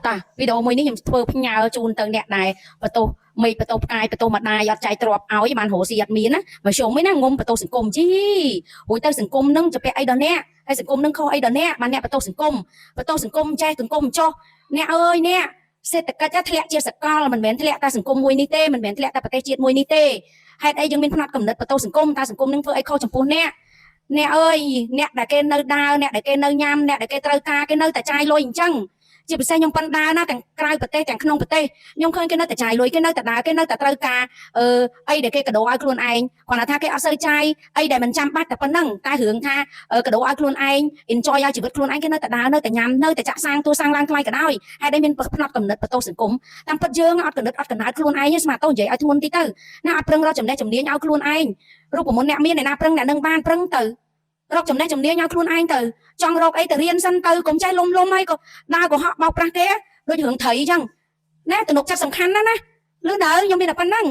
តាវីដេអូមួយនេះខ្ញុំធ្វើផ្ញើជូនទៅអ្នកដែលបន្ទោសមេបន្ទោសផ្កាយបន្ទោសម្ដាយអត់ចៃទ្របឲ្យបានរស់ស៊ីអត់មានណាមកជុំឯណាងុំបន្ទោសសង្គមជីរួចទៅសង្គមនឹងจะពាក់អីដល់អ្នកហើយសង្គមនឹងខុសអីដល់អ្នកបានអ្នកបន្ទោសសង្គមចេះសង្គមចុះអ្នកអើយអ្នកសេដ្ឋកិច្ចធ្លាក់ជាសកលមិនមែនធ្លាក់តែសង្គមមួយនេះទេមិនមែនធ្លាក់តែប្រទេសជាតិមួយនេះទេហេតុអីយើងមានផ្នត់កំណត់បន្ទោសសង្គមតើសង្គមនឹងធ្វើអីខុសចំពោះអ្នកអើយអ្នកដែលគេនៅដើរអ្នកដែលគេនៅញ៉ាំអ្នកដែលគេត្រូវការគេនៅតែចាយលុយអញ្ចឹងជាពិសេសខ្ញុំប៉ុណ្ដើរណាទាំងក្រៅប្រទេសទាំងក្នុងប្រទេសខ្ញុំឃើញគេនៅតែចាយលុយគេនៅតែដើរគេនៅតែត្រូវការអីដែលគេកដោឲ្យខ្លួនឯងគាត់ថាគេអត់សូវចាយអីដែលមិនចាំបាច់តែប៉ុណ្ណឹងតែរឿងថាកដោឲ្យខ្លួនឯង enjoy ឲ្យជីវិតខ្លួនឯងគេនៅតែដើរនៅតែញ៉ាំនៅតែចាក់សាំងតួសាំងឡើងថ្លៃក៏ដោយហើយដែលមានផ្នត់កំណត់បន្ទោសសង្គមតាមពិតយើងអត់កំណត់អត់កំណត់ខ្លួនឯងទេស្មាតោនិយាយឲ្យធ្ងន់តិចទៅណាអត់ប្រឹងរកចំណេះជំនាញឲ្យខ្លួនឯងរូបមន្តអ្នកមានអ្នកណាប្រឹងអ្នកនឹងបានប្រឹងទៅរកចំណេះជំនាញឲ្យខ្លួនឯងទៅចង់រកអីទៅរៀនសិនទៅកុំចេះលំហើយក៏ដើរកុហកបោកប្រាស់គេដូចរឿងត្រីអញ្ចឹងណាទំនុកចិត្តសំខាន់ណាស់ណាលឺដើខ្ញុំមានតែប៉ុណ្ណឹង